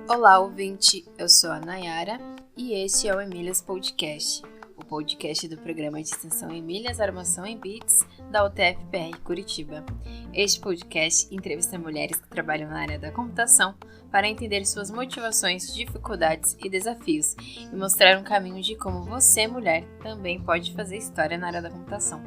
Olá, ouvinte! Eu sou a Nayara e este é o Emílias Podcast, o podcast do programa de extensão Emílias Armação em Bits da UTF-PR Curitiba. Este podcast entrevista mulheres que trabalham na área da computação para entender suas motivações, dificuldades e desafios e mostrar um caminho de como você, mulher, também pode fazer história na área da computação.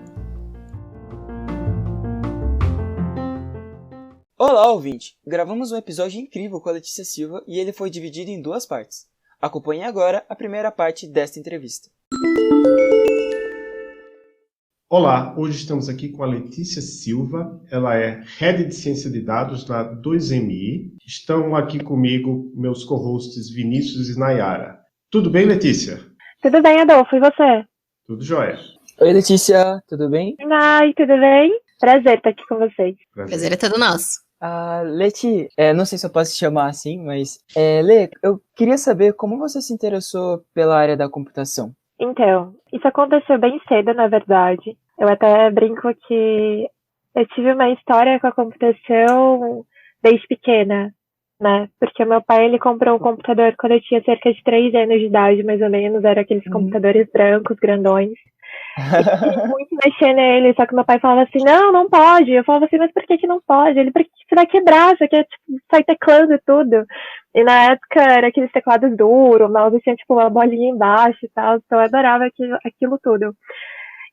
Olá, ouvinte! Gravamos um episódio incrível com a Letícia Silva e ele foi dividido em duas partes. Acompanhe agora a primeira parte desta entrevista. Olá, hoje estamos aqui com a Letícia Silva, ela é Head de Ciência de Dados na 2MI. Estão aqui comigo meus co-hosts Vinícius e Nayara. Tudo bem, Letícia? Tudo bem, Adolfo, e você? Tudo jóia. Oi, Letícia, tudo bem? Ai, tudo bem? Prazer estar aqui com vocês. Prazer é todo nosso. Leti, não sei se eu posso te chamar assim, mas Lê, eu queria saber como você se interessou pela área da computação. Então, isso aconteceu bem cedo, na verdade. Eu até brinco que eu tive uma história com a computação desde pequena, né? Porque meu pai, ele comprou um computador quando eu tinha cerca de 3 anos de idade, mais ou menos. Era aqueles computadores brancos, grandões. Eu queria muito mexer nele, só que meu pai falava assim, não pode. Eu falava assim, mas por que não pode? Ele, porque você vai quebrar, você quer sair teclando e tudo. E na época era aqueles teclados duros, o mouse tinha tipo uma bolinha embaixo e tal, então eu adorava aquilo tudo.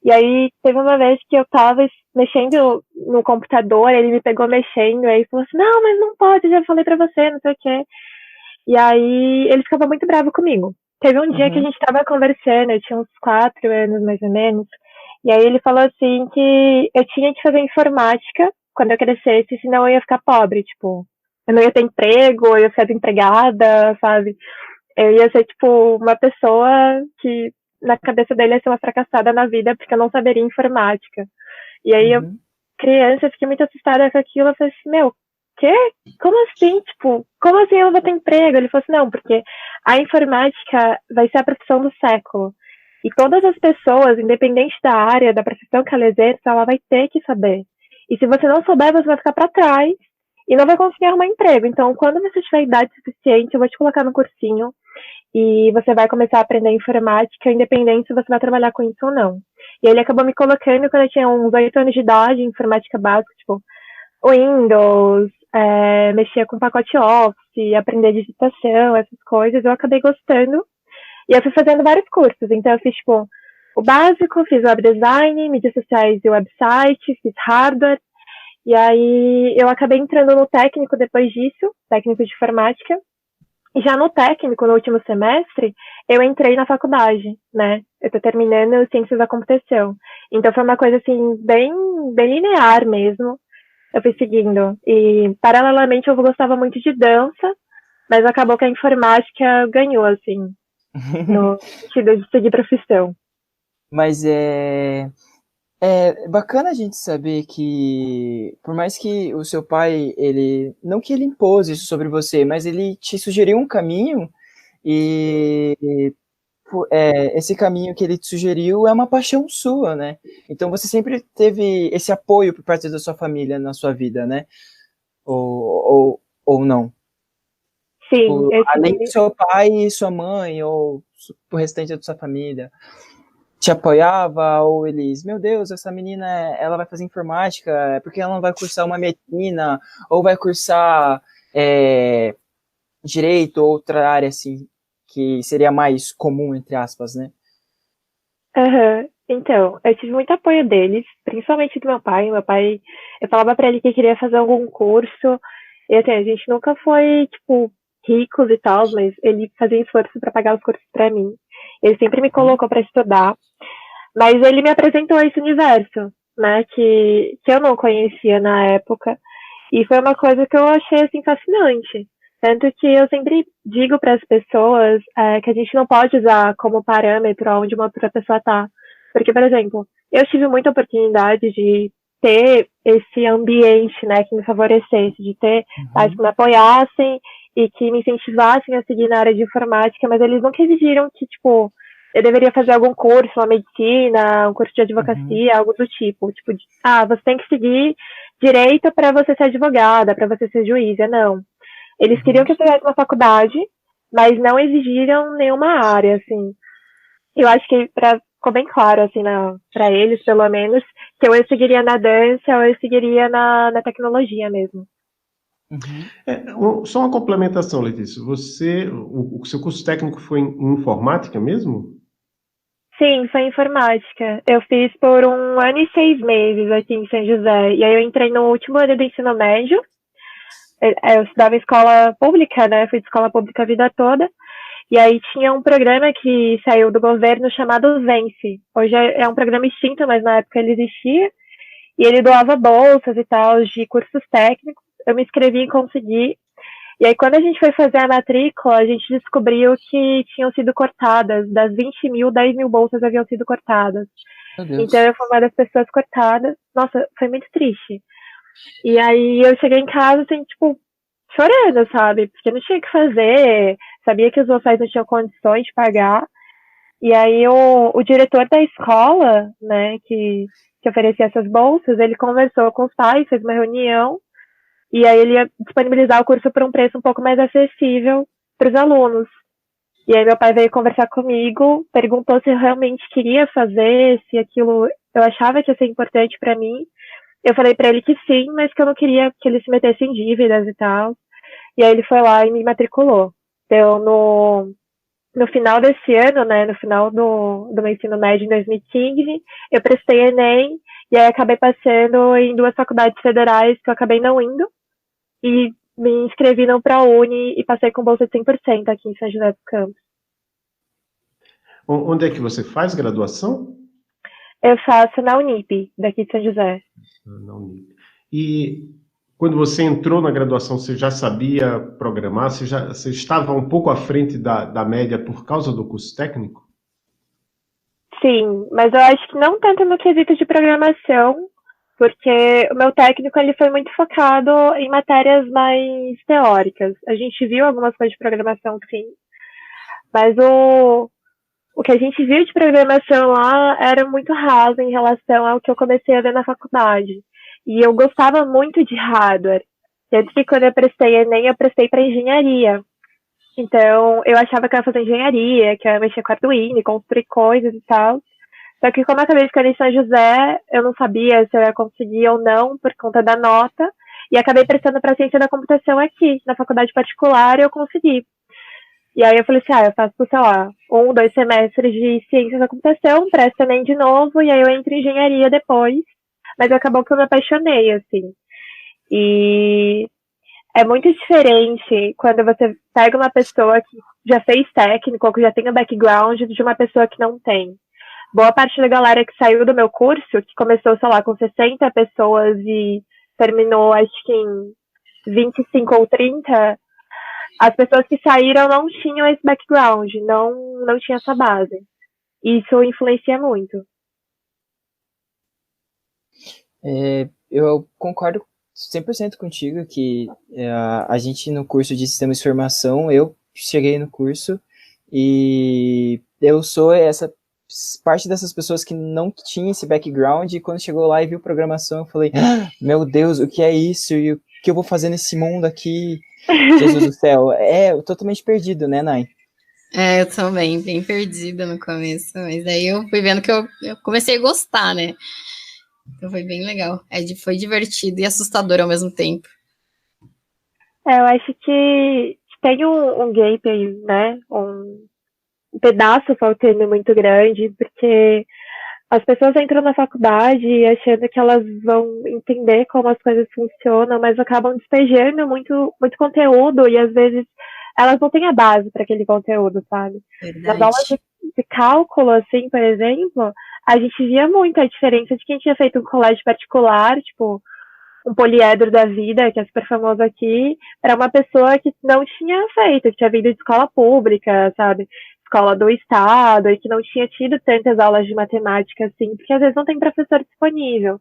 E aí teve uma vez que eu tava mexendo no computador, ele me pegou mexendo, e aí falou assim, não, mas não pode, já falei pra você, não sei o quê. E aí ele ficava muito bravo comigo. Teve um dia que a gente tava conversando, eu tinha uns 4 anos mais ou menos, e aí ele falou assim que eu tinha que fazer informática quando eu crescesse, senão eu ia ficar pobre, tipo, eu não ia ter emprego, eu ia ser desempregada, sabe? Eu ia ser, tipo, uma pessoa que na cabeça dele ia ser uma fracassada na vida porque eu não saberia informática. E aí eu, criança, fiquei muito assustada com aquilo, eu falei assim, meu, quê? Como assim? Tipo, como assim eu vou ter emprego? Ele falou assim, não, porque a informática vai ser a profissão do século. E todas as pessoas, independente da área, da profissão que ela exerce, ela vai ter que saber. E se você não souber, você vai ficar para trás e não vai conseguir arrumar emprego. Então, quando você tiver idade suficiente, eu vou te colocar no cursinho e você vai começar a aprender informática, independente se você vai trabalhar com isso ou não. E ele acabou me colocando quando eu tinha uns 8 anos de idade, em informática básica, tipo, Windows, mexia com pacote Office, aprender digitação, essas coisas, eu acabei gostando. E eu fui fazendo vários cursos, então eu fiz, tipo, o básico, fiz web design, mídias sociais e website, fiz hardware, e aí eu acabei entrando no técnico depois disso, técnico de informática, e já no técnico, no último semestre, eu entrei na faculdade, né? Eu tô terminando Ciências da Computação. Então foi uma coisa, assim, bem linear mesmo. Eu fui seguindo. E, paralelamente, eu gostava muito de dança, mas acabou que a informática ganhou, assim, no sentido de seguir profissão. Mas é bacana a gente saber que, por mais que o seu pai, não que ele impôs isso sobre você, mas ele te sugeriu um caminho e esse caminho que ele te sugeriu é uma paixão sua, né? Então você sempre teve esse apoio por parte da sua família na sua vida, né? Ou não? Sim. Além do seu pai e sua mãe, ou o restante da sua família, te apoiava, ou eles, meu Deus, essa menina, ela vai fazer informática, porque ela não vai cursar uma medicina, ou vai cursar direito, ou outra área, assim, que seria mais comum, entre aspas, né? Então, eu tive muito apoio deles, principalmente do meu pai. Meu pai, eu falava pra ele que queria fazer algum curso, e assim, a gente nunca foi, tipo, ricos e tal, mas ele fazia esforço pra pagar os cursos pra mim. Ele sempre me colocou pra estudar, mas ele me apresentou esse universo, né, que eu não conhecia na época, e foi uma coisa que eu achei, assim, fascinante. Tanto que eu sempre digo para as pessoas que a gente não pode usar como parâmetro onde uma outra pessoa está. Porque, por exemplo, eu tive muita oportunidade de ter esse ambiente, né, que me favorecesse, de ter pais que me apoiassem e que me incentivassem a seguir na área de informática, mas eles nunca exigiram que, tipo, eu deveria fazer algum curso, uma medicina, um curso de advocacia, algo do tipo. Tipo, você tem que seguir direito para você ser advogada, para você ser juíza. Não. Eles queriam que eu fizesse uma faculdade, mas não exigiram nenhuma área, assim. Eu acho que ficou bem claro, assim, para eles, pelo menos, que eu seguiria na dança ou eu seguiria na tecnologia mesmo. Só uma complementação, Letícia. O seu curso técnico foi em informática mesmo? Sim, foi informática. Eu fiz por 1 ano e 6 meses aqui em São José. E aí eu entrei no último ano do ensino médio. Eu estudava em escola pública, né? Fui de escola pública a vida toda. E aí tinha um programa que saiu do governo chamado Vence. Hoje é um programa extinto, mas na época ele existia. E ele doava bolsas e tal de cursos técnicos. Eu me inscrevi e consegui. E aí, quando a gente foi fazer a matrícula, a gente descobriu que tinham sido cortadas. Das 20 mil, 10 mil bolsas haviam sido cortadas. Meu Deus. Então, eu fui uma das pessoas cortadas. Nossa, foi muito triste. E aí, eu cheguei em casa, assim, tipo, chorando, sabe? Porque não tinha o que fazer. Sabia que os meus pais não tinham condições de pagar. E aí, o diretor da escola, né, que oferecia essas bolsas, ele conversou com os pais, fez uma reunião. E aí ele ia disponibilizar o curso por um preço um pouco mais acessível para os alunos. E aí meu pai veio conversar comigo, perguntou se eu realmente queria fazer, se aquilo eu achava que ia ser importante para mim. Eu falei para ele que sim, mas que eu não queria que ele se metesse em dívidas e tal. E aí ele foi lá e me matriculou. Então, no final desse ano, né, no final do meu ensino médio em 2015, eu prestei Enem e aí acabei passando em 2 faculdades federais que eu acabei não indo. E me inscrevi no ProUni e passei com bolsa de 100% aqui em São José dos Campos. Onde é que você faz graduação? Eu faço na Unip, daqui de São José. Na Unip. E quando você entrou na graduação, você já sabia programar? Você estava um pouco à frente da média por causa do curso técnico? Sim, mas eu acho que não tanto no quesito de programação, porque o meu técnico ele foi muito focado em matérias mais teóricas. A gente viu algumas coisas de programação, sim, mas o que a gente viu de programação lá era muito raso em relação ao que eu comecei a ver na faculdade. E eu gostava muito de hardware. Tanto que quando eu prestei Enem, eu prestei para engenharia. Então, eu achava que eu ia fazer engenharia, que eu ia mexer com Arduino, construir coisas e tal. Só que como eu acabei ficando em São José, eu não sabia se eu ia conseguir ou não, por conta da nota. E acabei prestando para ciência da computação aqui, na faculdade particular, e eu consegui. E aí eu falei assim, eu faço, sei lá, 1, 2 semestres de ciência da computação, presto Enem de novo, e aí eu entro em engenharia depois. Mas acabou que eu me apaixonei, assim. E é muito diferente quando você pega uma pessoa que já fez técnico, ou que já tem um background, de uma pessoa que não tem. Boa parte da galera que saiu do meu curso, que começou, sei lá, com 60 pessoas e terminou, acho que em 25 ou 30, as pessoas que saíram não tinham esse background, não tinham essa base. Isso influencia muito. Eu concordo 100% contigo que a gente no curso de Sistemas de Informação, eu cheguei no curso e eu sou essa parte dessas pessoas que não tinha esse background e quando chegou lá e viu programação, eu falei, meu Deus, o que é isso? E o que eu vou fazer nesse mundo aqui? Jesus do céu. Totalmente perdido, né, Nai? Eu também, bem perdida no começo, mas daí eu fui vendo que eu comecei a gostar, né? Então foi bem legal. Foi divertido e assustador ao mesmo tempo. Eu acho que tem um gap aí, né? Um pedaço faltando muito grande, porque as pessoas entram na faculdade achando que elas vão entender como as coisas funcionam, mas acabam despejando muito, muito conteúdo e às vezes elas não têm a base para aquele conteúdo, sabe? Verdade. Nas aulas de cálculo, assim, por exemplo, a gente via muito a diferença de quem tinha feito um colégio particular, tipo, um poliedro da vida, que é super famoso aqui, para uma pessoa que não tinha feito, que tinha vindo de escola pública, sabe? Escola do estado, e que não tinha tido tantas aulas de matemática, assim, porque às vezes não tem professor disponível.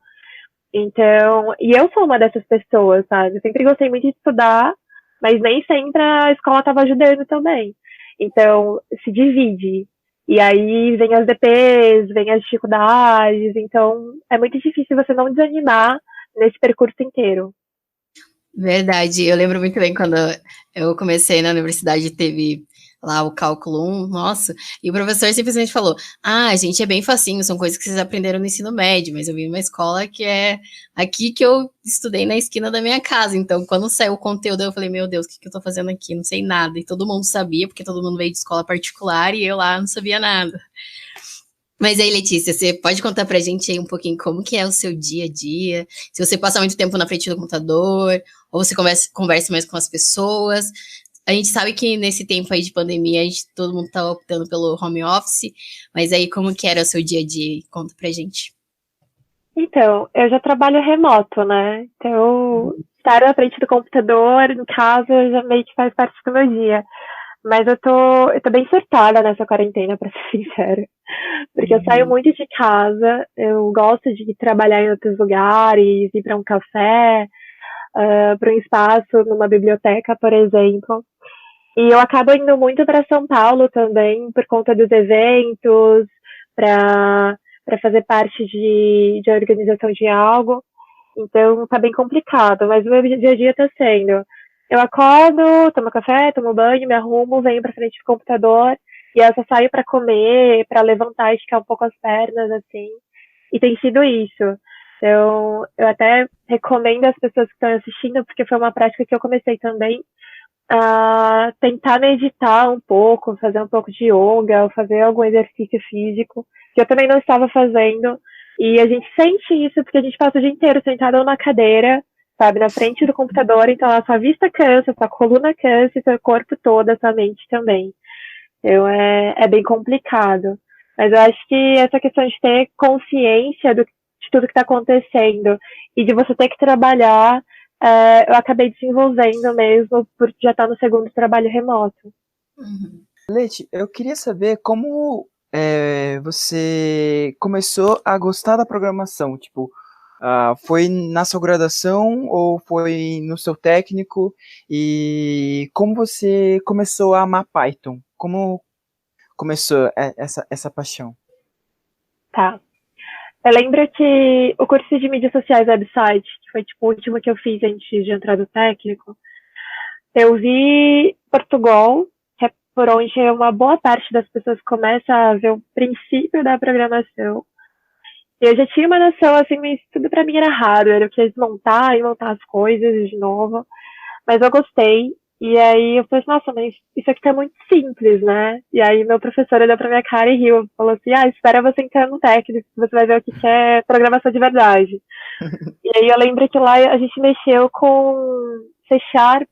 Então, e eu sou uma dessas pessoas, sabe? Eu sempre gostei muito de estudar, mas nem sempre a escola estava ajudando também. Então, se divide. E aí vem as DPs, vem as dificuldades, então é muito difícil você não desanimar nesse percurso inteiro. Verdade, eu lembro muito bem quando eu comecei na universidade, teve lá o cálculo 1, nossa, e o professor simplesmente falou, gente, é bem facinho, são coisas que vocês aprenderam no ensino médio, mas eu vim numa escola que é aqui que eu estudei na esquina da minha casa, então quando saiu o conteúdo eu falei, meu Deus, o que eu tô fazendo aqui? Não sei nada, e todo mundo sabia, porque todo mundo veio de escola particular e eu lá não sabia nada. Mas aí, Letícia, você pode contar pra gente aí um pouquinho como que é o seu dia a dia? Se você passa muito tempo na frente do computador, ou você conversa mais com as pessoas. A gente sabe que nesse tempo aí de pandemia, todo mundo tá optando pelo home office, mas aí como que era o seu dia a dia? Conta pra gente. Então, eu já trabalho remoto, né? Então, estar na frente do computador, no caso, já meio que faz parte do meu dia. Mas eu tô bem surtada nessa quarentena, pra ser sincera. Porque eu saio muito de casa, eu gosto de trabalhar em outros lugares, ir para um café, para um espaço, numa biblioteca, por exemplo. E eu acabo indo muito para São Paulo também, por conta dos eventos, para fazer parte de organização de algo. Então tá bem complicado, mas o meu dia a dia tá sendo. Eu acordo, tomo café, tomo banho, me arrumo, venho pra frente do computador e eu só saio para comer, para levantar e esticar um pouco as pernas, assim. E tem sido isso. Então, eu até recomendo às pessoas que estão assistindo, porque foi uma prática que eu comecei também, a tentar meditar um pouco, fazer um pouco de yoga, ou fazer algum exercício físico, que eu também não estava fazendo. E a gente sente isso porque a gente passa o dia inteiro sentado numa cadeira, sabe, na frente do computador, então a sua vista cansa, a sua coluna cansa, e seu corpo todo, a sua mente também. Então é bem complicado. Mas eu acho que essa questão de ter consciência de tudo que está acontecendo e de você ter que trabalhar, eu acabei desenvolvendo mesmo por já estar no segundo trabalho remoto. Leti, eu queria saber como você começou a gostar da programação. Tipo, foi na sua graduação ou foi no seu técnico? E como você começou a amar Python? Como começou essa paixão? Tá. Eu lembro que o curso de mídias sociais website, que foi tipo o último que eu fiz antes de entrar no técnico, eu vi Portugal, que é por onde uma boa parte das pessoas começa a ver o princípio da programação. E eu já tinha uma noção, assim, mas tudo pra mim era hardware, eu queria desmontar e montar as coisas de novo. Mas eu gostei. E aí eu falei, nossa, mas isso aqui tá muito simples, né? E aí meu professor olhou pra minha cara e riu. Falou assim, espera você entrar no técnico, você vai ver o que é programação de verdade. E aí eu lembro que lá a gente mexeu com C Sharp,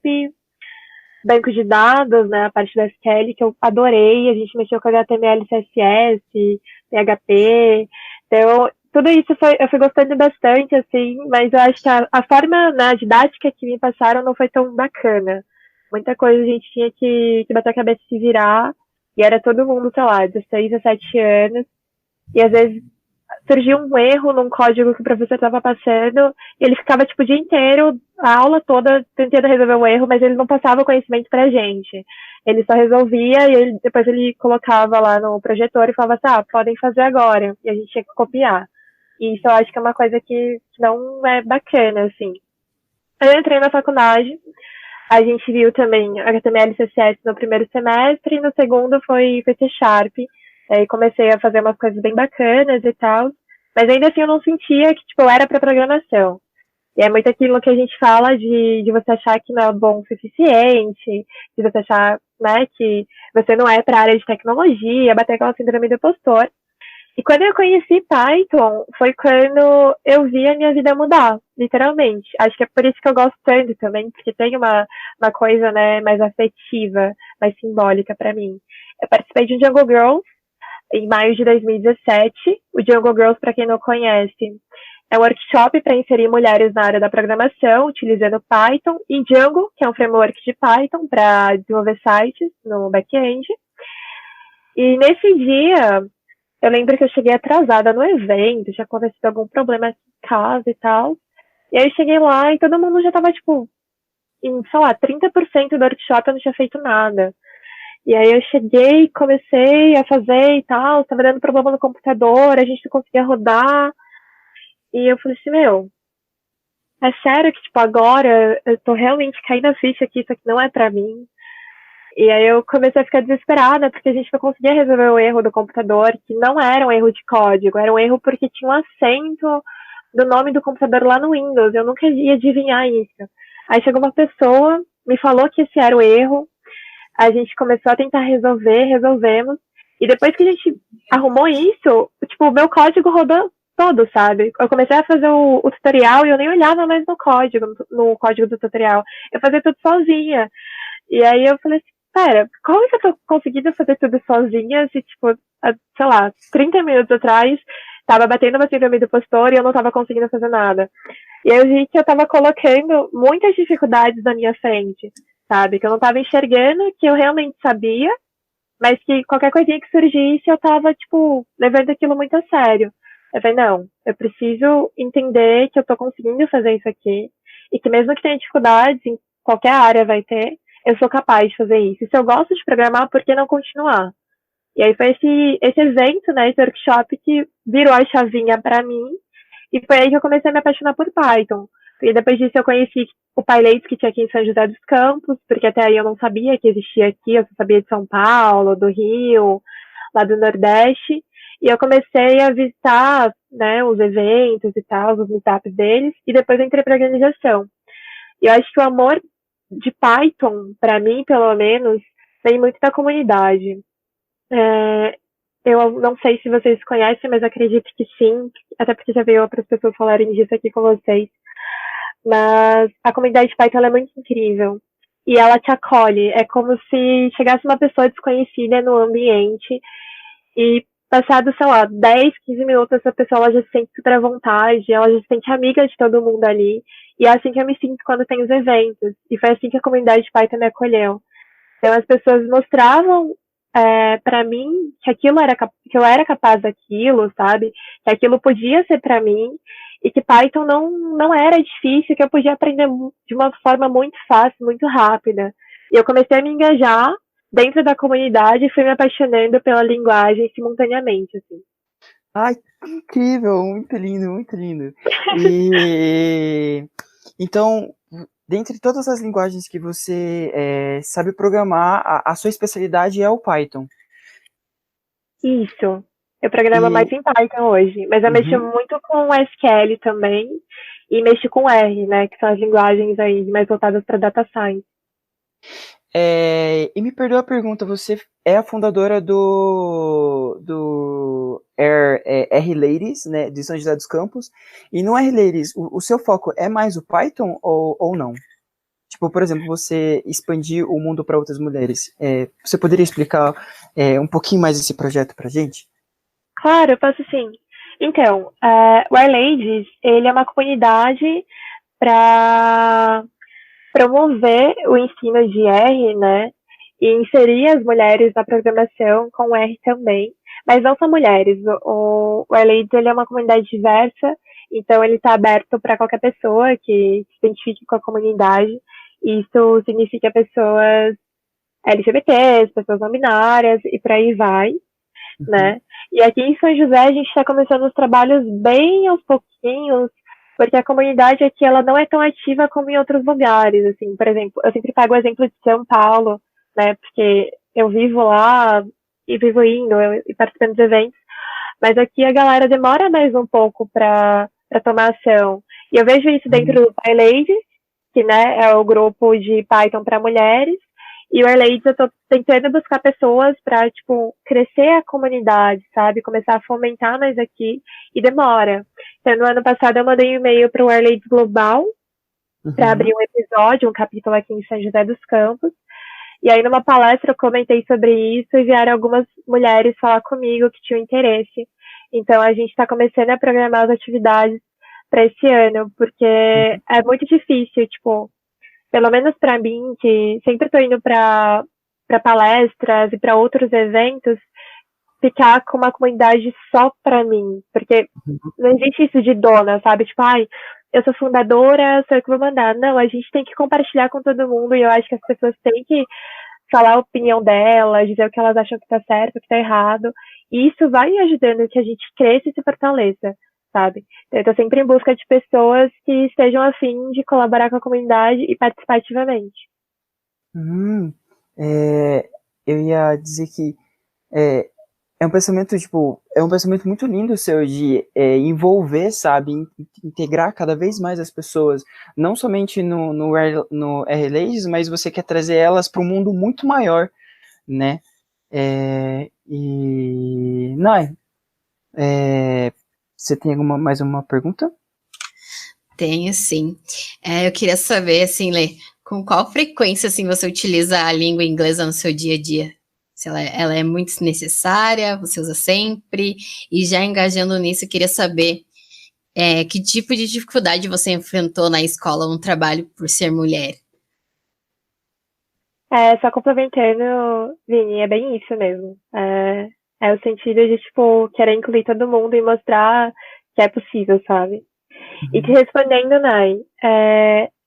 banco de dados, né? A parte da SQL, que eu adorei. A gente mexeu com HTML, CSS, PHP. Então, tudo isso eu fui gostando bastante, assim, mas eu acho que a forma, né, didática que me passaram não foi tão bacana. Muita coisa a gente tinha que bater a cabeça e se virar, e era todo mundo, sei lá, 16 a 17 anos, e às vezes surgiu um erro num código que o professor estava passando, e ele ficava, tipo, o dia inteiro, a aula toda, tentando resolver o erro, mas ele não passava o conhecimento pra gente. Ele só resolvia e depois ele colocava lá no projetor e falava assim, podem fazer agora. E a gente tinha que copiar. E isso eu acho que é uma coisa que não é bacana, assim. Eu entrei na faculdade, a gente viu também HTML e CSS no primeiro semestre, e no segundo foi C Sharp. Aí comecei a fazer umas coisas bem bacanas e tal, mas ainda assim eu não sentia que, tipo, eu era para programação. E é muito aquilo que a gente fala de você achar que não é bom o suficiente, de você achar, né, que você não é para a área de tecnologia, bater aquela síndrome do impostor. E quando eu conheci Python, foi quando eu vi a minha vida mudar, literalmente. Acho que é por isso que eu gosto tanto também, porque tem uma coisa, né, mais afetiva, mais simbólica para mim. Eu participei de um Jungle Girls em maio de 2017. O Jungle Girls, para quem não conhece, é um workshop para inserir mulheres na área da programação, utilizando Python e Django, que é um framework de Python para desenvolver sites no back-end. E nesse dia, eu lembro que eu cheguei atrasada no evento, tinha acontecido algum problema aqui em casa e tal. E aí eu cheguei lá e todo mundo já tava, tipo, em, sei lá, 30% do workshop eu não tinha feito nada. E aí eu cheguei, comecei a fazer e tal, tava dando problema no computador, a gente não conseguia rodar. E eu falei assim, meu, é sério que, tipo, agora eu tô realmente caindo a ficha que isso aqui não é pra mim. E aí eu comecei a ficar desesperada, porque a gente não conseguia resolver o erro do computador, que não era um erro de código, era um erro porque tinha um acento do nome do computador lá no Windows. Eu nunca ia adivinhar isso. Aí chegou uma pessoa, me falou que esse era o erro, a gente começou a tentar resolver, resolvemos. E depois que a gente arrumou isso, tipo, o meu código rodou todo, sabe? Eu comecei a fazer o tutorial e eu nem olhava mais no código do tutorial. Eu fazia tudo sozinha. E aí eu falei assim, pera, como que eu tô conseguindo fazer tudo sozinha se, tipo, sei lá, 30 minutos atrás, tava batendo uma síndrome do impostor e eu não tava conseguindo fazer nada. E aí eu vi que eu tava colocando muitas dificuldades na minha frente, sabe? Que eu não tava enxergando, que eu realmente sabia, mas que qualquer coisinha que surgisse, eu tava, tipo, levando aquilo muito a sério. Eu falei, não, eu preciso entender que eu tô conseguindo fazer isso aqui, e que mesmo que tenha dificuldades, em qualquer área vai ter, eu sou capaz de fazer isso. E se eu gosto de programar, por que não continuar? E aí foi esse evento, né, esse workshop que virou a chavinha para mim, e foi aí que eu comecei a me apaixonar por Python. E depois disso eu conheci o PyLates que tinha aqui em São José dos Campos, porque até aí eu não sabia que existia aqui, eu só sabia de São Paulo, do Rio, lá do Nordeste. E eu comecei a visitar, né, os eventos e tal, os meetups deles, e depois eu entrei para a organização. E eu acho que o amor de Python, para mim, pelo menos, vem muito da comunidade. Eu não sei se vocês conhecem, mas acredito que sim, até porque já veio outras pessoas falarem disso aqui com vocês. Mas a comunidade de Python é muito incrível. E ela te acolhe. É como se chegasse uma pessoa desconhecida no ambiente e passado, sei lá, 10, 15 minutos, essa pessoa ela já se sente super à vontade, ela já se sente amiga de todo mundo ali. E é assim que eu me sinto quando tem os eventos. E foi assim que a comunidade de Python me acolheu. Então as pessoas mostravam para mim que eu era capaz daquilo, sabe? Que aquilo podia ser para mim e que Python não era difícil, que eu podia aprender de uma forma muito fácil, muito rápida. E eu comecei a me engajar dentro da comunidade e fui me apaixonando pela linguagem simultaneamente, assim. Ai, que incrível, muito lindo, muito lindo. E então, dentre todas as linguagens que você sabe programar, a sua especialidade é o Python. Isso. Eu programo mais em Python hoje, mas eu mexo muito com SQL também e mexo com R, né, que são as linguagens aí mais voltadas para data science. E me perdoa a pergunta, você é a fundadora do R-Ladies, né, de São José dos Campos, e no R-Ladies, o seu foco é mais o Python ou não? Tipo, por exemplo, você expandir o mundo para outras mulheres. Você poderia explicar um pouquinho mais esse projeto pra gente? Claro, eu posso sim. Então, o R-Ladies, ele é uma comunidade para promover o ensino de R, né, e inserir as mulheres na programação com R também, mas não só mulheres. O R-Ladies, ele é uma comunidade diversa, então ele está aberto para qualquer pessoa que se identifique com a comunidade. Isso significa pessoas LGBTs, pessoas não binárias e por aí vai, né? E aqui em São José a gente está começando os trabalhos bem aos pouquinhos, porque a comunidade aqui ela não é tão ativa como em outros lugares, assim, por exemplo, eu sempre pego o exemplo de São Paulo, né, porque eu vivo lá e vivo indo e participando dos eventos, mas aqui a galera demora mais um pouco para tomar ação. E eu vejo isso dentro do PyLadies, que, né, é o grupo de Python para mulheres, e o R-Ladies eu tô tentando buscar pessoas para, tipo, crescer a comunidade, sabe? Começar a fomentar mais aqui, e demora. Então, no ano passado eu mandei um e-mail para o R-Ladies Global, para abrir um episódio, um capítulo aqui em São José dos Campos, e aí numa palestra eu comentei sobre isso e vieram algumas mulheres falar comigo que tinham interesse. Então a gente está começando a programar as atividades para esse ano, porque é muito difícil, tipo, pelo menos para mim, que sempre estou indo para palestras e para outros eventos, ficar com uma comunidade só para mim, porque não existe isso de dona, sabe? Tipo, ai, eu sou fundadora, sou eu que vou mandar. Não, a gente tem que compartilhar com todo mundo e eu acho que as pessoas têm que falar a opinião delas, dizer o que elas acham que tá certo, o que tá errado. E isso vai ajudando que a gente cresça e se fortaleça, sabe? Então, eu tô sempre em busca de pessoas que estejam a fim de colaborar com a comunidade e participar ativamente. É, eu ia dizer que é, é um pensamento, tipo, é um pensamento muito lindo o seu de envolver, sabe, integrar cada vez mais as pessoas, não somente no R-Ladies, mas você quer trazer elas para um mundo muito maior, né? Nai, você tem mais uma pergunta? Tenho, sim. Eu queria saber, assim, Lê, com qual frequência, assim, você utiliza a língua inglesa no seu dia a dia? Se ela é muito necessária, você usa sempre? E já engajando nisso, eu queria saber que tipo de dificuldade você enfrentou na escola ou no trabalho por ser mulher? Só complementando, Vini, é bem isso mesmo. É o sentido de, tipo, querer incluir todo mundo e mostrar que é possível, sabe? E te respondendo, Nai,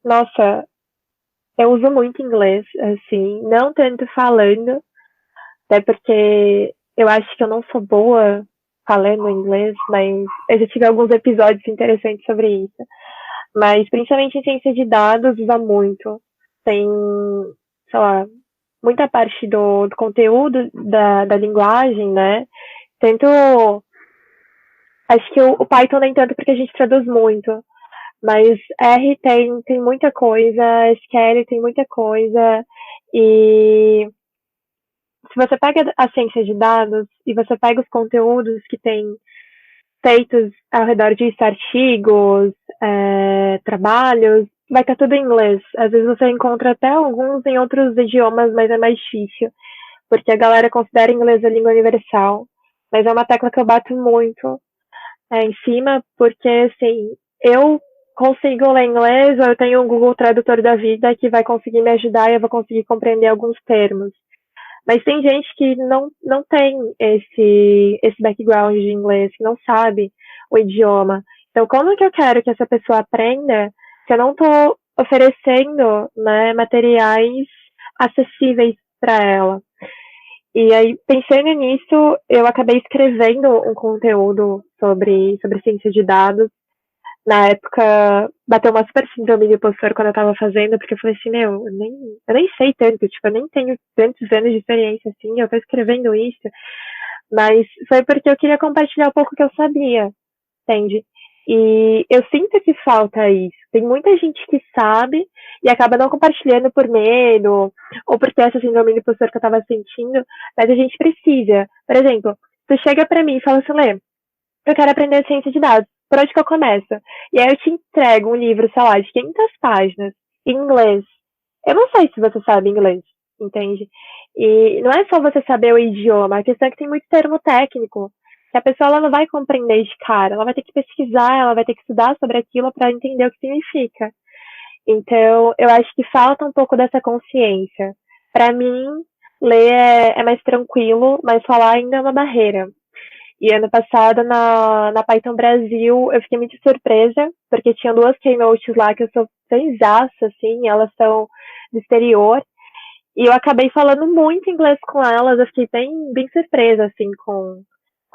nossa, eu uso muito inglês, assim, não tanto falando, até porque eu acho que eu não sou boa falando inglês, mas eu já tive alguns episódios interessantes sobre isso. Mas principalmente em ciência de dados usa muito. Tem, sei lá, muita parte do conteúdo da linguagem, né? Tanto. Acho que o Python nem tanto porque a gente traduz muito. Mas R tem muita coisa, SQL tem muita coisa. E se você pega a ciência de dados e você pega os conteúdos que tem feitos ao redor disso, artigos, trabalhos, vai estar tudo em inglês. Às vezes você encontra até alguns em outros idiomas, mas é mais difícil, porque a galera considera inglês a língua universal. Mas é uma tecla que eu bato muito em cima, porque, assim, eu consigo ler inglês, ou eu tenho um Google Tradutor da vida que vai conseguir me ajudar e eu vou conseguir compreender alguns termos. Mas tem gente que não tem esse background de inglês, que não sabe o idioma. Então, como que eu quero que essa pessoa aprenda se eu não estou oferecendo, né, materiais acessíveis para ela? E aí, pensando nisso, eu acabei escrevendo um conteúdo sobre ciência de dados. Na época, bateu uma super síndrome de impostor quando eu tava fazendo, porque eu falei assim, eu nem sei tanto, tipo, eu nem tenho tantos anos de experiência assim, eu tô escrevendo isso. Mas foi porque eu queria compartilhar um pouco que eu sabia, entende? E eu sinto que falta isso. Tem muita gente que sabe e acaba não compartilhando por medo, ou por ter essa síndrome de impostor que eu tava sentindo, mas a gente precisa. Por exemplo, tu chega pra mim e fala assim, Lê, eu quero aprender ciência de dados. Por onde que eu começo? E aí eu te entrego um livro, sei lá, de 500 páginas, em inglês. Eu não sei se você sabe inglês, entende? E não é só você saber o idioma, a questão é que tem muito termo técnico, que a pessoa ela não vai compreender de cara, ela vai ter que pesquisar, ela vai ter que estudar sobre aquilo para entender o que significa. Então, eu acho que falta um pouco dessa consciência. Para mim, ler é mais tranquilo, mas falar ainda é uma barreira. E ano passado, na Python Brasil, eu fiquei muito surpresa, porque tinha duas keynotes lá que eu sou fãzaça, assim, elas são do exterior, e eu acabei falando muito inglês com elas, eu fiquei bem surpresa, assim, com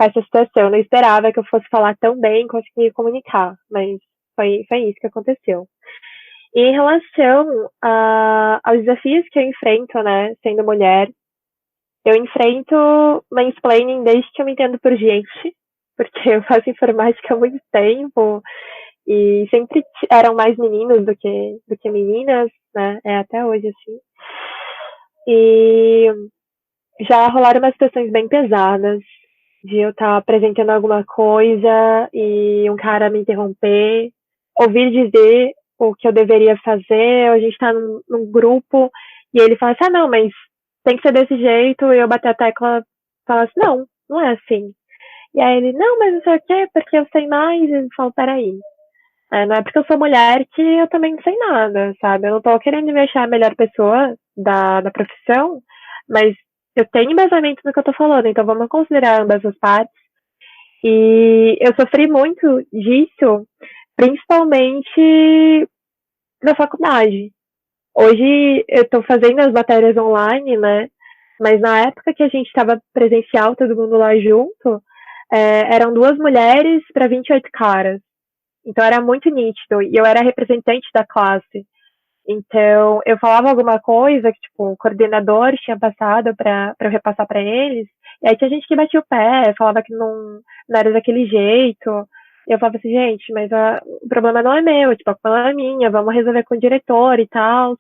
essa situação. Eu não esperava que eu fosse falar tão bem, conseguir me comunicar, mas foi isso que aconteceu. E em relação aos desafios que eu enfrento, né, sendo mulher, eu enfrento mansplaining desde que eu me entendo por gente, porque eu faço informática há muito tempo e sempre eram mais meninos do que meninas, né? É até hoje assim. E já rolaram umas situações bem pesadas de eu estar apresentando alguma coisa e um cara me interromper, ouvir dizer o que eu deveria fazer, a gente tá num grupo e ele fala assim, não, mas tem que ser desse jeito, e eu bater a tecla e falar assim, não é assim. E aí ele, não, mas não sei o quê, porque eu sei mais, e eu falo, peraí. Não é porque eu sou mulher que eu também não sei nada, sabe? Eu não tô querendo me achar a melhor pessoa da profissão, mas eu tenho embasamento no que eu tô falando, então vamos considerar ambas as partes. E eu sofri muito disso, principalmente na faculdade. Hoje eu estou fazendo as matérias online, né? Mas na época que a gente estava presencial, todo mundo lá junto, eram 2 mulheres para 28 caras. Então era muito nítido. E eu era representante da classe. Então eu falava alguma coisa que tipo, o coordenador tinha passado para eu repassar para eles. E aí tinha gente que batia o pé, falava que não era daquele jeito. E eu falava assim, gente, mas o problema não é meu, tipo, a culpa não é minha, vamos resolver com o diretor e tal.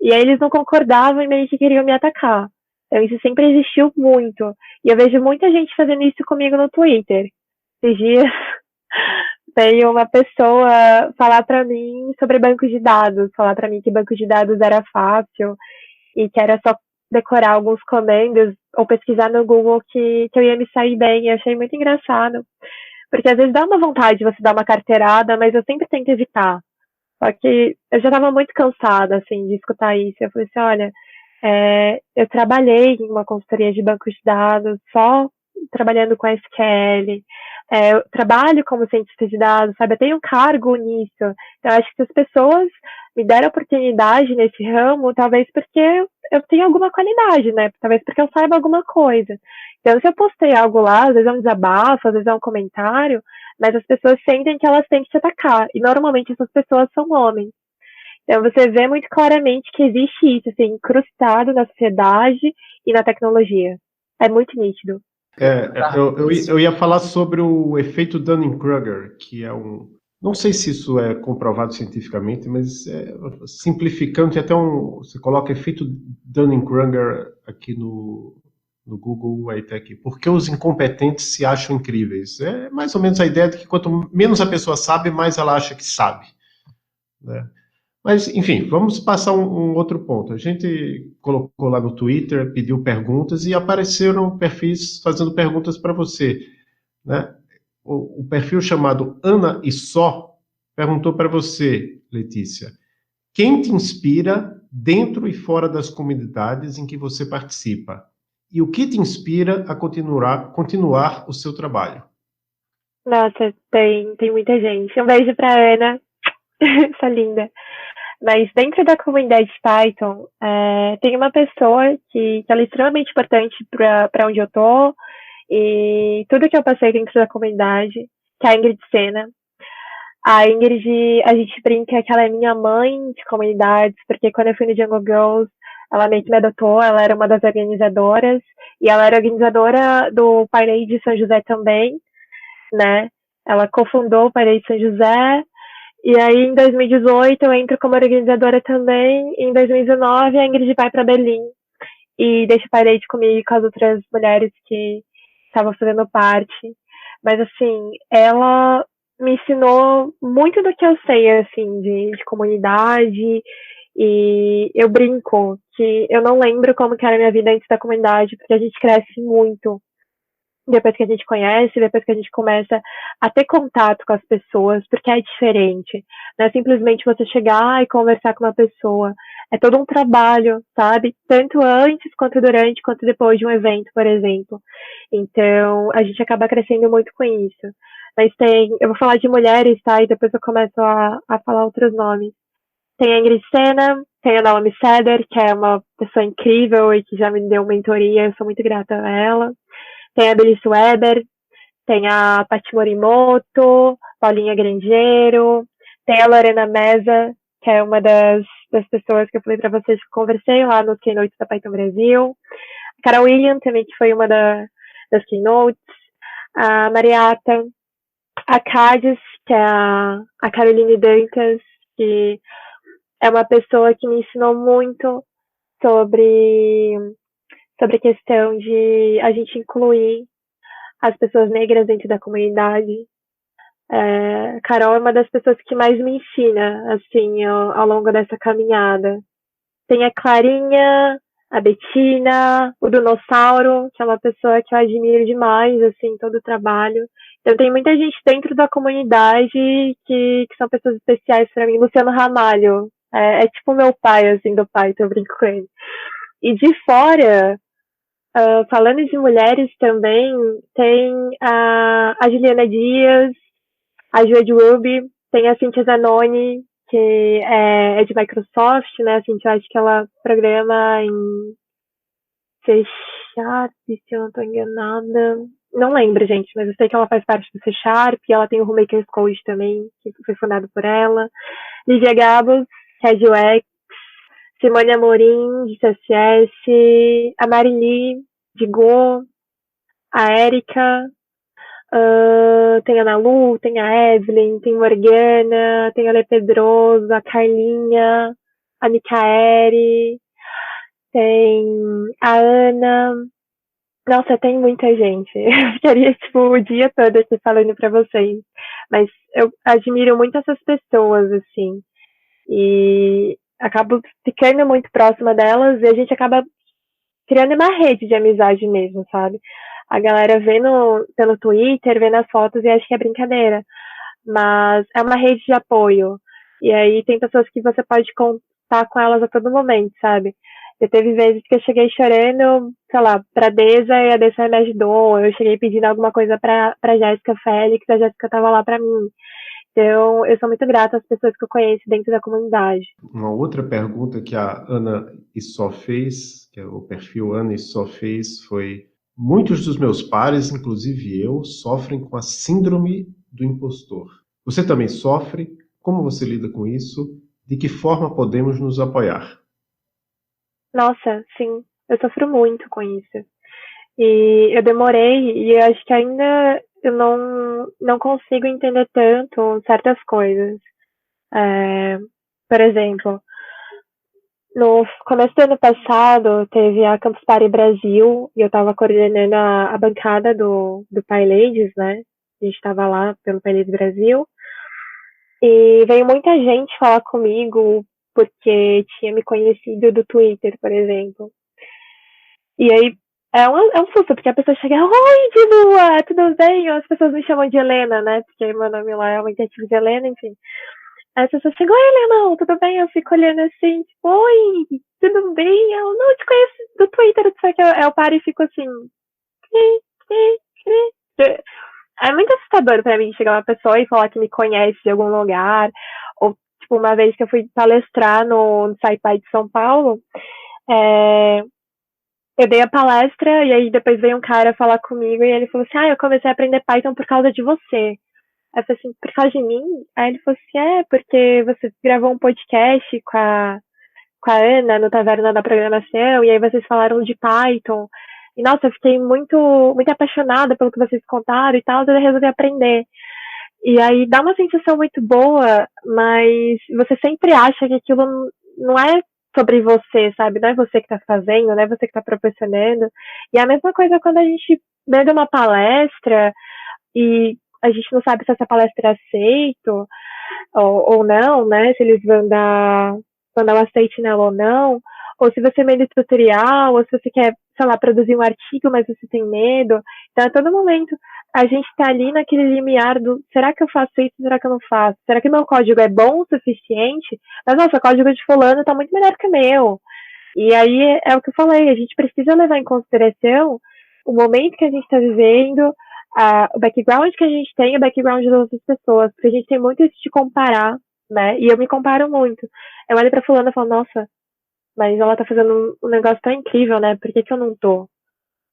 E aí eles não concordavam e meio que queriam me atacar. Então isso sempre existiu muito. E eu vejo muita gente fazendo isso comigo no Twitter. Esses dias veio uma pessoa falar para mim sobre bancos de dados, falar para mim que banco de dados era fácil e que era só decorar alguns comandos ou pesquisar no Google que eu ia me sair bem. Eu achei muito engraçado. Porque às vezes dá uma vontade de você dar uma carteirada, mas eu sempre tento evitar. Só que eu já estava muito cansada, assim, de escutar isso. Eu falei assim, olha, eu trabalhei em uma consultoria de bancos de dados, só trabalhando com SQL. Eu trabalho como cientista de dados, sabe? Eu tenho um cargo nisso. Então, eu acho que se as pessoas me deram oportunidade nesse ramo, talvez porque eu tenho alguma qualidade, né? Talvez porque eu saiba alguma coisa. Então, se eu postei algo lá, às vezes é um desabafo, às vezes é um comentário, mas as pessoas sentem que elas têm que te atacar. E normalmente essas pessoas são homens. Então você vê muito claramente que existe isso, assim, incrustado na sociedade e na tecnologia. É muito nítido. Eu ia falar sobre o efeito Dunning-Kruger, que é não sei se isso é comprovado cientificamente, mas simplificando, tem até você coloca efeito Dunning-Kruger aqui no Google, aí tá aqui. Por que os incompetentes se acham incríveis? É mais ou menos a ideia de que quanto menos a pessoa sabe, mais ela acha que sabe, né? Mas, enfim, vamos passar um outro ponto. A gente colocou lá no Twitter, pediu perguntas e apareceram perfis fazendo perguntas para você, né? O perfil chamado Ana e Só perguntou para você, Letícia, quem te inspira dentro e fora das comunidades em que você participa? E o que te inspira a continuar o seu trabalho? Nossa, tem muita gente. Um beijo pra Ana, essa linda. Mas dentro da comunidade Python, tem uma pessoa que ela é extremamente importante para onde eu tô e tudo que eu passei dentro da comunidade, que é a Ingrid Sena. A Ingrid, a gente brinca que ela é minha mãe de comunidades, porque quando eu fui no Jungle Girls, ela meio que me adotou, ela era uma das organizadoras, e ela era organizadora do Parade de São José também, né? Ela cofundou o Parade de São José, e aí em 2018 eu entro como organizadora também, e em 2019 a Ingrid vai para Berlim, e deixa o Parade comigo e com as outras mulheres que estavam fazendo parte. Mas assim, ela me ensinou muito do que eu sei, assim, de comunidade, e eu brinco que eu não lembro como que era a minha vida antes da comunidade, porque a gente cresce muito depois que a gente conhece, depois que a gente começa a ter contato com as pessoas, porque é diferente. Não é simplesmente você chegar e conversar com uma pessoa. É todo um trabalho, sabe? Tanto antes, quanto durante, quanto depois de um evento, por exemplo. Então, a gente acaba crescendo muito com isso. Mas eu vou falar de mulheres, tá? E depois eu começo a falar outros nomes. Tem a Ingrid Sena, tem a Naomi Seder, que é uma pessoa incrível e que já me deu mentoria, eu sou muito grata a ela. Tem a Belice Weber, tem a Paty Morimoto, Paulinha Grangeiro, tem a Lorena Meza, que é uma das pessoas que eu falei para vocês que conversei lá no Keynote da Python Brasil. A Carol William também, que foi uma das Keynotes. A Mariata, a Cádiz, que é a Caroline Dantas, que é uma pessoa que me ensinou muito sobre a questão de a gente incluir as pessoas negras dentro da comunidade. Carol é uma das pessoas que mais me ensina, assim, ao longo dessa caminhada. Tem a Clarinha, a Betina, o Dinossauro, que é uma pessoa que eu admiro demais, assim, todo o trabalho. Então tem muita gente dentro da comunidade que são pessoas especiais para mim. Luciano Ramalho, é tipo meu pai, assim, do pai, eu brinco com ele. E de fora, falando de mulheres também, tem a Juliana Dias, a Joed Ruby, tem a Cynthia Zanoni, que é de Microsoft, né? Assim, eu acho que ela programa em C Sharp, se eu não estou enganada. Não lembro, gente, mas eu sei que ela faz parte do C Sharp, e ela tem o Homemakers Code também, que foi fundado por ela. Lívia Gabos, que é de UX. Simone Amorim, de CSS. A Marili, de Go. A Érica. Tem a Ana Lu, tem a Evelyn, tem a Morgana, tem a Lê Pedroso, a Carlinha, a Micaeri, tem a Ana. Nossa, tem muita gente. Eu ficaria, o dia todo aqui falando pra vocês. Mas eu admiro muito essas pessoas, assim. E acabo ficando muito próxima delas e a gente acaba criando uma rede de amizade mesmo, sabe? A galera vê pelo Twitter, vê nas fotos e acha que é brincadeira. Mas é uma rede de apoio. E aí tem pessoas que você pode contar com elas a todo momento, sabe? Já teve vezes que eu cheguei chorando, sei lá, pra Deza e a Deza me ajudou. Eu cheguei pedindo alguma coisa pra Jéssica Félix, a Jéssica tava lá pra mim. Então, eu sou muito grata às pessoas que eu conheço dentro da comunidade. Uma outra pergunta que a Ana Issó fez, que é o perfil Ana Issó fez, foi: muitos dos meus pares, inclusive eu, sofrem com a síndrome do impostor. Você também sofre? Como você lida com isso? De que forma podemos nos apoiar? Nossa, sim, eu sofro muito com isso. E eu demorei, e eu acho que ainda eu não consigo entender tanto certas coisas. Por exemplo, no começo do ano passado, teve a Campus Party Brasil, e eu estava coordenando a bancada do PyLadies, né? A gente estava lá pelo PyLadies Brasil. E veio muita gente falar comigo, porque tinha me conhecido do Twitter, por exemplo. E aí, é um susto, porque a pessoa chega: oi, Dilua, tudo bem? As pessoas me chamam de Helena, né? Porque meu nome lá é o indicativo de Helena, enfim. Aí as pessoas chegam: oi, Helena, tudo bem? Eu fico olhando assim, tipo: oi, tudo bem? Eu não te conheço do Twitter, só que eu paro e fico assim. É muito assustador pra mim chegar uma pessoa e falar que me conhece de algum lugar. Ou, tipo, uma vez que eu fui palestrar no SciPy de São Paulo, eu dei a palestra e aí depois veio um cara falar comigo e ele falou assim: eu comecei a aprender Python por causa de você. Aí eu falei assim: por causa de mim? Aí ele falou assim: porque você gravou um podcast com a Ana no Taverna da Programação e aí vocês falaram de Python. E nossa, eu fiquei muito, muito apaixonada pelo que vocês contaram e tal, eu resolvi aprender. E aí dá uma sensação muito boa, mas você sempre acha que aquilo não é sobre você, sabe? Não é você que tá fazendo, não é você que tá proporcionando. E a mesma coisa quando a gente manda uma palestra e a gente não sabe se essa palestra é aceita ou não, né? Se eles vão dar o aceite nela ou não. Ou se você manda tutorial, ou se você quer, sei lá, produzir um artigo, mas você tem medo. Então, a todo momento, a gente tá ali naquele limiar do: será que eu faço isso, será que eu não faço? Será que meu código é bom o suficiente? Mas, nossa, o código de fulano tá muito melhor que o meu. E aí, é o que eu falei, a gente precisa levar em consideração o momento que a gente tá vivendo, o background que a gente tem, o background das outras pessoas. Porque a gente tem muito isso de comparar, né? E eu me comparo muito. Eu olho pra fulana e falo: nossa, mas ela tá fazendo um negócio tão incrível, né? Por que eu não tô?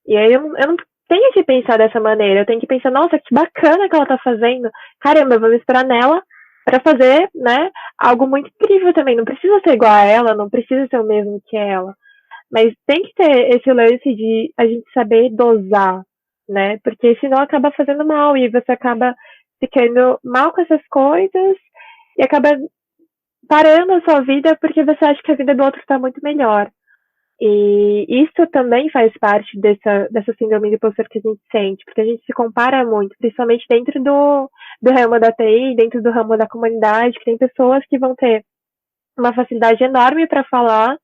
E aí eu não tenho que pensar dessa maneira. Eu tenho que pensar: nossa, que bacana que ela tá fazendo. Caramba, eu vou me esperar nela pra fazer, né, algo muito incrível também. Não precisa ser igual a ela, não precisa ser o mesmo que ela. Mas tem que ter esse lance de a gente saber dosar, né? Porque senão acaba fazendo mal e você acaba ficando mal com essas coisas e acaba parando a sua vida porque você acha que a vida do outro está muito melhor. E isso também faz parte dessa síndrome de impostor que a gente sente, porque a gente se compara muito, principalmente dentro do ramo da TI, dentro do ramo da comunidade, que tem pessoas que vão ter uma facilidade enorme para falar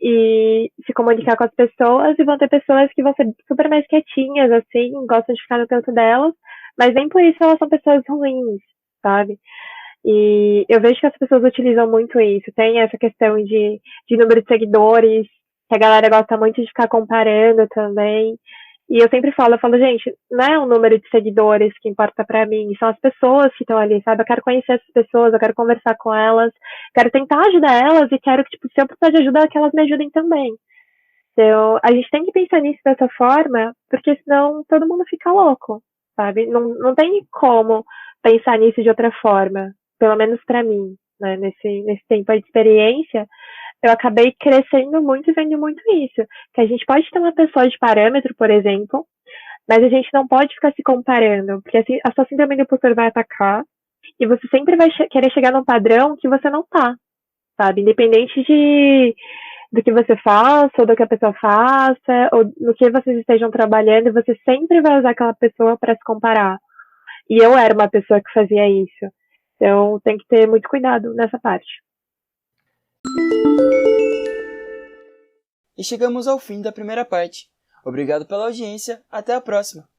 e se comunicar com as pessoas, e vão ter pessoas que vão ser super mais quietinhas, assim, gostam de ficar no canto delas, mas nem por isso elas são pessoas ruins, sabe? E eu vejo que as pessoas utilizam muito isso. Tem essa questão de número de seguidores, que a galera gosta muito de ficar comparando também. E eu sempre falo, gente, não é o número de seguidores que importa pra mim, são as pessoas que estão ali, sabe? Eu quero conhecer essas pessoas, eu quero conversar com elas, quero tentar ajudar elas e quero que, tipo, se eu precisar de ajuda, que elas me ajudem também. Então, a gente tem que pensar nisso dessa forma, porque senão todo mundo fica louco, sabe? Não tem como pensar nisso de outra forma, pelo menos pra mim, né? Nesse tempo de experiência, eu acabei crescendo muito e vendo muito isso. Que a gente pode ter uma pessoa de parâmetro, por exemplo, mas a gente não pode ficar se comparando, porque assim, a sua síndrome do impostor vai atacar e você sempre vai querer chegar num padrão que você não tá, sabe? Independente do que você faça, ou do que a pessoa faça, ou no que vocês estejam trabalhando, você sempre vai usar aquela pessoa para se comparar. E eu era uma pessoa que fazia isso. Então tem que ter muito cuidado nessa parte. E chegamos ao fim da primeira parte. Obrigado pela audiência, até a próxima!